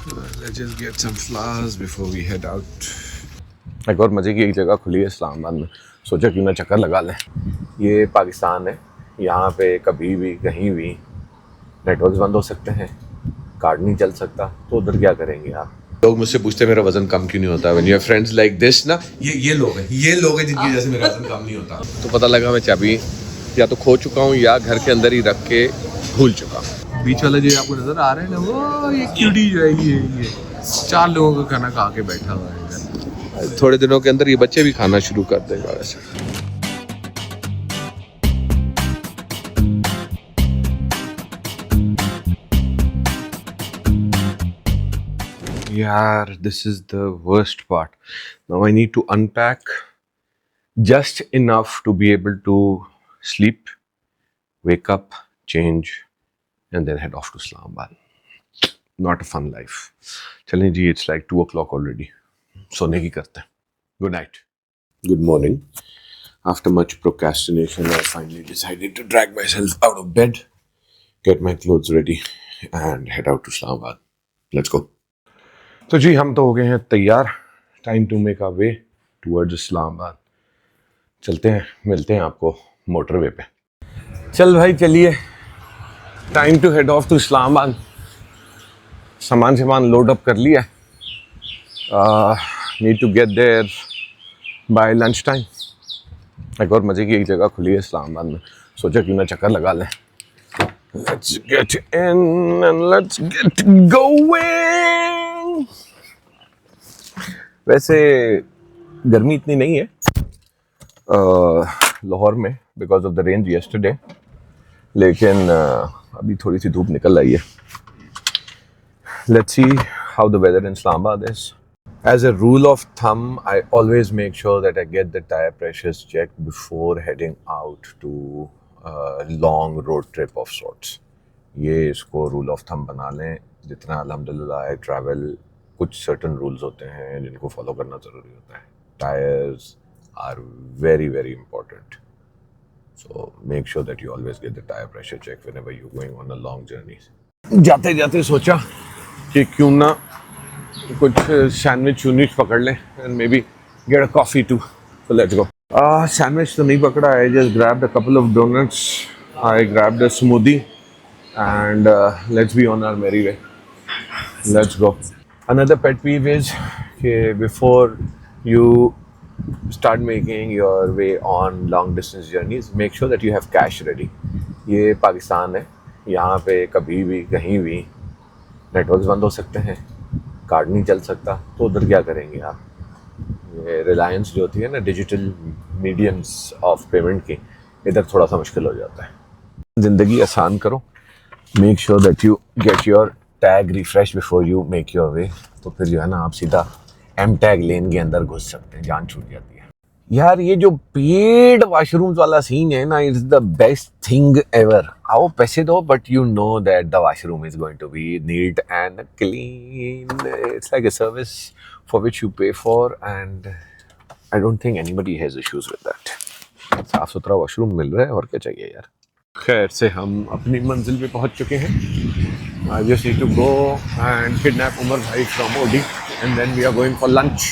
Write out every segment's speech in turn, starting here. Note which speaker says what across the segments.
Speaker 1: Let's just get some flowers before we head out.
Speaker 2: एक और मज़े की एक जगह खुली है इस्लामाबाद में, सोचा क्यों ना चक्कर लगा लें। ये पाकिस्तान है, यहाँ पे कभी भी कहीं भी नेटवर्क्स बंद हो सकते हैं, कार्ड नहीं चल सकता, तो उधर क्या करेंगे आप।
Speaker 1: लोग मुझसे पूछते हैं मेरा वजन कम क्यों नहीं होता। When you have friends like this ना, ये लोग हैं जिनकी वजह से मेरा वजन कम नहीं होता। तो पता लगा मैं चाबी या तो खो चुका हूँ या घर के अंदर ही रख के भूल चुका हूँ। बीच वाला जो आपको नजर आ रहा है ना, वो ये क्यूटी जो है, ये 4 लोगों का खाना खा के बैठा हुआ है। थोड़े दिनों के अंदर ये बच्चे भी खाना शुरू कर देगा वैसे।
Speaker 2: यार, this is the worst part. Now I need to unpack just enough to be able to sleep, wake up, change, and then head off to Islamabad. Not a fun life. चलें जी, it's like 2 o'clock already. सोने की करते हैं. Good night. Good morning. After much procrastination, I finally decided to drag myself out of bed, get my clothes ready, and head out to Islamabad. Let's go. तो जी, हम तो हो गए हैं तैयार. Time to make our way towards Islamabad. चलते हैं, मिलते हैं आपको मोटरवे पे. चल भाई, चलिए. Time to head off to Islamabad. सामान लोड अप कर लिया. Need to get there by lunch time. एक और मज़े की एक जगह खुली है इस्लामाबाद में, सोचा क्यों ना चक्कर लगा लें. Let's get in and let's get going. वैसे गर्मी इतनी नहीं है लाहौर में because of the range yesterday, लेकिन अभी थोड़ी सी धूप निकल आई है. Let's see how the weather in Islamabad is. As a rule of thumb, I always make sure that I get the tire pressures checked before heading out to long road trip of sorts. ये इसको rule of thumb बना लें. जितना अल्हम्दुलिल्लाह I travel, कुछ certain rules होते हैं जिनको फॉलो करना ज़रूरी होता है. Tyres are very very important, so make sure that you always get the tyre pressure check whenever you going on a long journey. जाते जाते सोचा कि क्यों ना कुछ सैंडविच पकड़ लें and maybe get a coffee too. So let's go. Sandwich तो नहीं पकड़ा. I just grabbed a couple of donuts. I grabbed a smoothie, and let's be on our merry way. Let's go. Another pet peeve is that before you start making your way on long distance journeys, make sure that you have cash ready. ये पाकिस्तान है, यहाँ पे कभी भी कहीं भी networks बंद हो सकते हैं, कार्ड नहीं चल सकता, तो उधर क्या करेंगे आप. ये रिलायंस जो होती है ना, डिजिटल मीडियम्स ऑफ पेमेंट की, इधर थोड़ा सा मुश्किल हो जाता है. ज़िंदगी आसान करो. Make sure that you get your tag refresh before you make your way. तो फिर जो है ना, आप सीधा एम टैग लेन के अंदर घुस सकते हैं. जान छूट जाती है. यार, ये जो पेड वाशरूम्स वाला सीन है ना, it's the best thing ever. आओ पैसे दो, but you know that the washroom is going to be neat and clean. It's like a service for which you pay for, and I don't think anybody has issues with that. साफ सुथरा washroom मिल रहा है, और क्या चाहिए यार. खैर से हम अपनी मंजिल पे पहुंच चुके हैं. I just need to go and kidnap Umar भाई from OD and then we are going for lunch.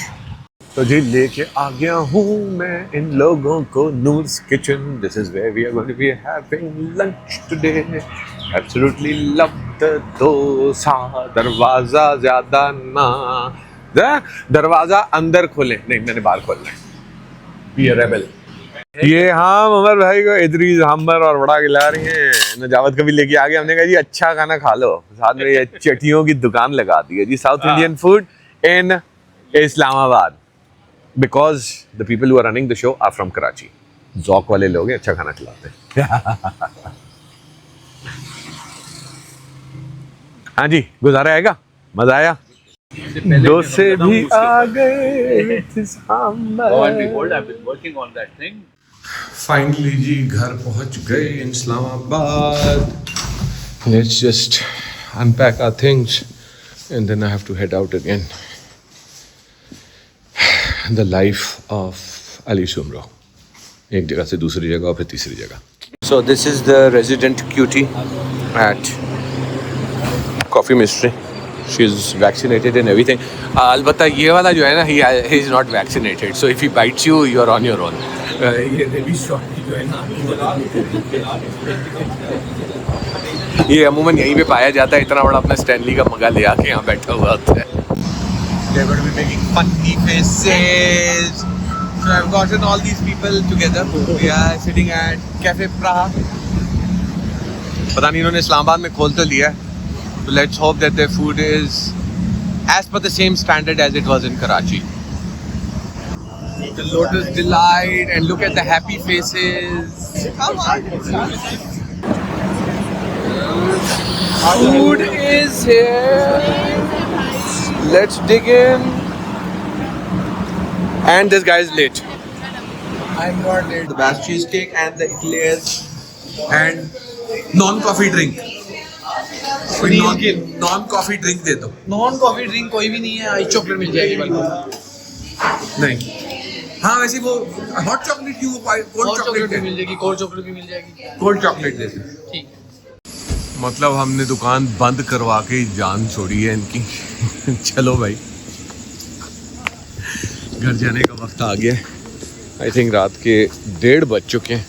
Speaker 2: तो जी, लेके आ गया हूँ मैं इन लोगों को Noor's kitchen. This is where we are going to be having lunch today. Absolutely love the dosa. दरवाजा ज़्यादा ना, दरवाजा अंदर खोले नहीं, मैंने बाहर खोलना है. Be a rebel. ये हाँ, उमर भाई को इदरीस हमर और बड़ा खिला रही हैं. नजावत कभी लेके आ गए. हमने कहा जी अच्छा खाना खा लो, साथ में ये चटियों की दुकान लगा दी है जी. South Indian food in Islamabad, because the people who are running the show are from Karachi. जौक वाले लोग हैं, अच्छा खाना खिलाते हैं. हाँ जी, गुजारा आएगा, मजा आया. डोसे भी आ गए.
Speaker 1: फाइनली जी घर पहुंच गए in Islamabad. Let's just unpack our things and then I have to head out again. The life of Ali Soomro. एक जगह से दूसरी जगह और फिर तीसरी जगह. So this is the resident cutie at coffee mystery. She is vaccinated and everything. अलबत्ता ये वाला जो है ना, he is not vaccinated, so if he bites you, you are on your own. ये रेबीज शॉट जो है ना, ये अमूमन यहीं पे पाया जाता है. इतना बड़ा अपना स्टैनली का मगा ले आके यहाँ बैठा हुआ होता है. They're going to be making funny faces. So I've gotten all these people together. We are sitting at Cafe Praha. पता नहीं इन्होंने इस्लामाबाद में खोल तो लिया. So let's hope that their food is as per the same standard as it was in Karachi. The Lotus Delight, and look at the happy faces. Come on. Food is here. Let's dig in. And this guy is late. I'm not late. The Bass cheesecake and the eclairs and non-coffee drink. कोई non-coffee drink दे दो.
Speaker 3: Non-coffee drink कोई भी नहीं है. Ice chocolate मिल जाएगी बल्कि.
Speaker 1: नहीं. हाँ वैसे वो हॉट चॉकलेट की वो कोल्ड चॉकलेट
Speaker 3: भी मिल जाएगी, कोल्ड चॉकलेट भी मिल जाएगी.
Speaker 1: कोल्ड चॉकलेट दे दो.
Speaker 3: ठीक.
Speaker 1: मतलब हमने दुकान बंद करवा के जान छोड़ी है इनकी. चलो भाई, घर जाने का वक्त आ गया. आई थिंक रात के 1:30 बज चुके हैं.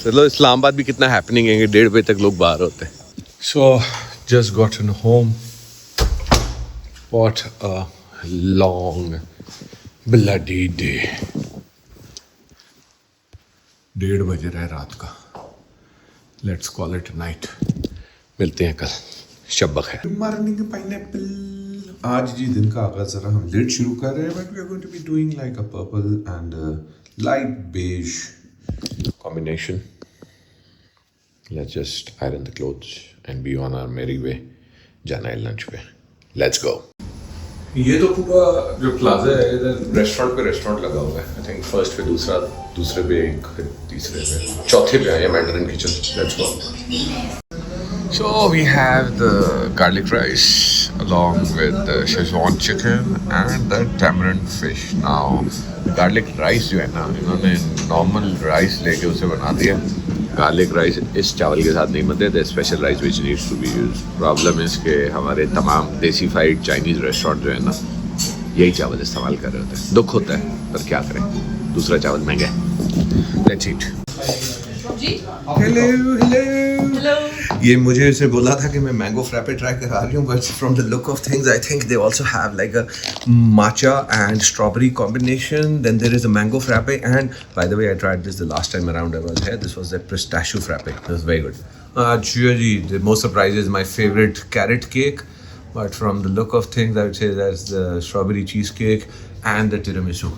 Speaker 1: चलो, इस्लामाबाद भी कितना हैपनिंग है, 1:30 बजे तक लोग बाहर होते हैं. So just gotten home. What a long bloody day. 1:30 बज रहा है रात का. Let's call it night. मिलते हैं कल. शब बखैर.
Speaker 4: Morning pineapple. आज जी दिन का आगाज जरा हम लेट शुरू कर रहे हैं, but we are going to be doing like a purple and light beige
Speaker 1: combination. Let's just iron the clothes and be on our merry way. जाना है लंच पे. Let's go. ये तो पूरा जो प्लाजा है इधर रेस्टोरेंट पे रेस्टोरेंट लगा हुआ है. आई थिंक फर्स्ट पे दूसरे पे एक, तीसरे पे, चौथे पे है Mandarin kitchen. Let's go. So we have the garlic rice along with the Szechuan chicken and the tamarind fish. Now garlic rice जो है ना, इन्होंने नॉर्मल राइस लेके उसे बना दिया. गार्लिक राइस इस चावल के साथ नहीं बनते. The special rice which needs to be use. Problem है इसके, हमारे तमाम देसीफाइड चाइनीज़ रेस्टोरेंट जो है ना, यही चावल इस्तेमाल कर रहे होते हैं. दुख होता है पर क्या करें, दूसरा चावल महंगा है. Let's eat. Hello hello. ये मुझे इसे बोला था कि मैं मैंगो फ्रैपे ट्राई करा रही हूँ, but from the look of things I think they also have like a matcha and strawberry combination. Then there is a mango frappe, and by the way I tried this the last time around I was here. This was the pistachio frappe. It was very good. Actually the most surprise is my favorite carrot cake, but from the look of things I would say that's the strawberry cheesecake and the tiramisu.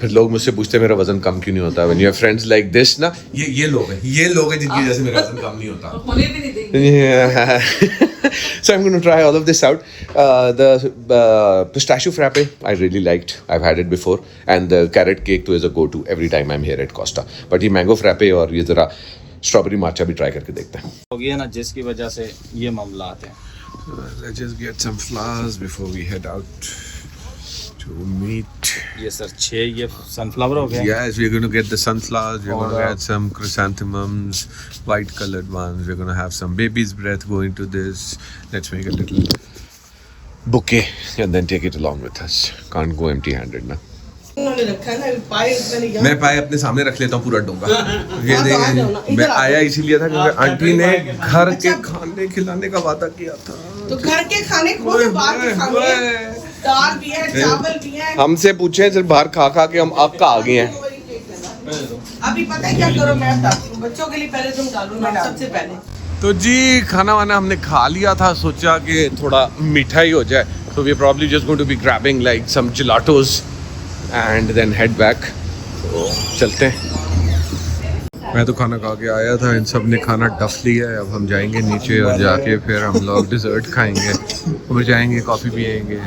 Speaker 1: फिर लोग मुझसे पूछते हैं मेरा वजन कम क्यों नहीं होता. When you have friends like this ना, ये लोग हैं जिनकी वजह से मेरा वजन कम नहीं होता. होने भी नहीं देंगे. So I'm going to try all of this out. The pistachio frappe I really liked. I've had it before, and the carrot cake too is a go-to every time I'm here at Costa. But ये mango frappe और ये जरा strawberry matcha भी try करके देखते हैं.
Speaker 3: हो गया ना, जिसकी वजह से ये मामला आते हैं.
Speaker 1: Let's just get some flowers before we head out to meet.
Speaker 3: ये सर 6 ये सनफ्लावर हो गया.
Speaker 1: Yes, we're going to get the sunflowers. We're going to get some chrysanthemums, white colored ones. We're going to have some baby's breath going to this. Let's make a little bouquet and then take it along with us. Can't go empty-handed ना. मैं पाए अपने सामने रख लेता हूँ पूरा डोंगा. ये देखें, मैं आया इसीलिए था क्योंकि आंटी ने घर के खाने खिलाने का वादा किया था.
Speaker 5: तो घर के खाने खो तो बाहर के खाने. दाल भी है, चावल भी है.
Speaker 1: हमसे पूछे सिर्फ बाहर खा खा के हम अब का आ गए हैं.
Speaker 5: अभी पता है क्या करो, मैं बताती हूँ. बच्चों के लिए पहले तुम डालो ना सबसे पहले.
Speaker 1: तो जी खाना वाना हमने खा लिया था. सोचा कि थोड़ा मीठा ही हो जाए. So we are probably just going to be grabbing like some gelatos and then head back. तो चलते हैं. मैं तो खाना खा के आया था, इन सब ने खाना डफ लिया है. अब हम जाएंगे नीचे और जाके फिर हम लोग डिज़र्ट खाएंगे, फिर जाएंगे कॉफ़ी पिएंगे.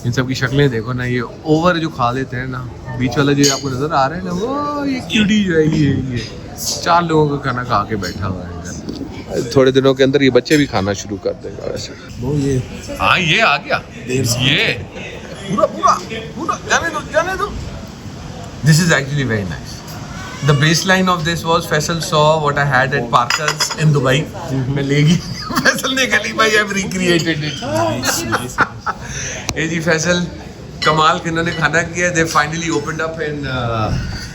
Speaker 1: इन सब की शक्लें देखो ना, ये ओवर जो खा लेते हैं ना. बीच वाला जो आपको नज़र आ रहा है ना, वो ये क्यूटी जो है ये 4 लोगों का खाना खा के बैठा हुआ है. थोड़े दिनों के अंदर ये बच्चे भी खाना शुरू कर देगा वैसे. वो ये हाँ ये आ गया. ये पूरा जाने दो. This is actually very nice. The baseline of this was Faisal saw what I had at Parker's in Dubai. मैं लेगी फैसल ने गली भाई I've recreated it. जी फैसल कमाल के इन्होंने खाना किया. They finally opened up in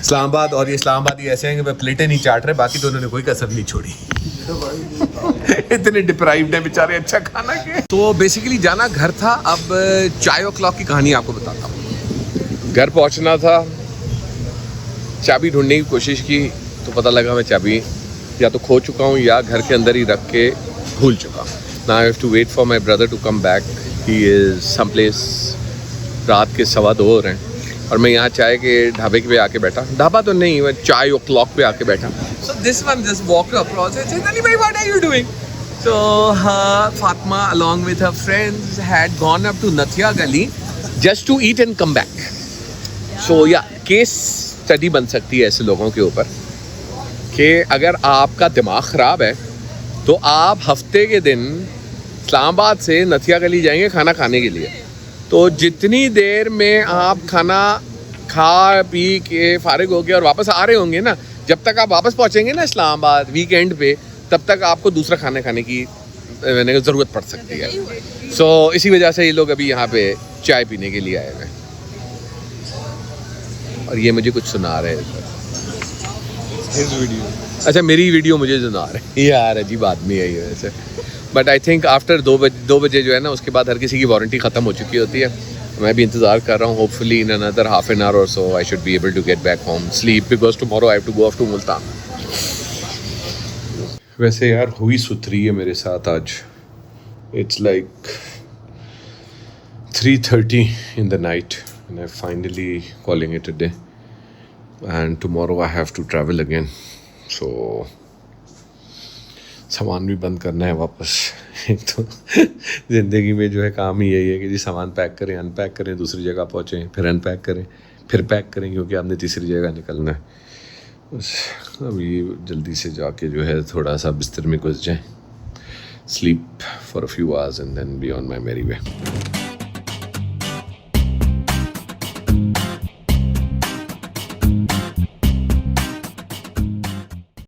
Speaker 1: Islamabad और ये इस्लामाबादी ऐसे हैं कि वह प्लेटें नहीं चाट रहे, बाकी तो उन्होंने कोई कसर नहीं छोड़ी. इतने डिप्राइव्ड हैं बेचारे अच्छा खाना के. तो बेसिकली जाना घर था. अब चाय o'clock की कहानी आपको बताता हूँ. घर पहुँचना था, चाबी ढूंढने की कोशिश की तो पता लगा मैं चाबी या तो खो चुका हूँ या घर के अंदर ही रख के भूल चुका. Now I have to wait for my brother to come back. He is some place. रात के 2:15 हो रहे हैं और मैं यहाँ चाय के ढाबे पे आके बैठा. ढाबा तो नहीं, मैं चाय o'clock पे आके बैठा. So this one just walk across. Ali भाई what are you doing? So Fatima along with her friends had gone up to Nathia Gali just to eat and come back. So या केस स्टडी बन सकती है ऐसे लोगों के ऊपर कि अगर आपका दिमाग ख़राब है तो आप हफ्ते के दिन इस्लामाबाद से नथिया गली जाएंगे खाना खाने के लिए. तो जितनी देर में आप खाना खा पी के फारिग हो गए और वापस आ रहे होंगे ना, जब तक आप वापस पहुंचेंगे ना इस्लामाबाद वीकेंड पे, तब तक आपको दूसरा खाना खाने की ज़रूरत पड़ सकती है. सो इसी वजह से ये लोग अभी यहाँ पे चाय पीने के लिए आए हुए हैं और ये मुझे कुछ सुना रहे हैं. अच्छा मेरी वीडियो मुझे सुना रहे हैं यार, अजीब आदमी है ये वैसे. बट आई थिंक आफ्टर 2 बजे जो है ना, उसके बाद हर किसी की वारंटी ख़त्म हो चुकी होती है. मैं भी इंतज़ार कर रहा हूँ. Hopefully in another half an hour और so I should be able to get back home, sleep, because tomorrow I have to go off to Multan. वैसे यार हुई सुथरी है मेरे साथ आज. It's like 3:30 in the night and I'm finally calling it a day, and tomorrow I have to travel again. So सामान भी बंद करना है वापस. एक तो ज़िंदगी में जो है काम ही यही है कि जी सामान पैक करें, अनपैक करें, दूसरी जगह पहुँचें, फिर अनपैक करें, फिर पैक करें, क्योंकि आपने तीसरी जगह निकलना है. बस अभी जल्दी से जाके जो है थोड़ा सा बिस्तर में घुस जाएं, sleep for a few hours and then be on my merry way.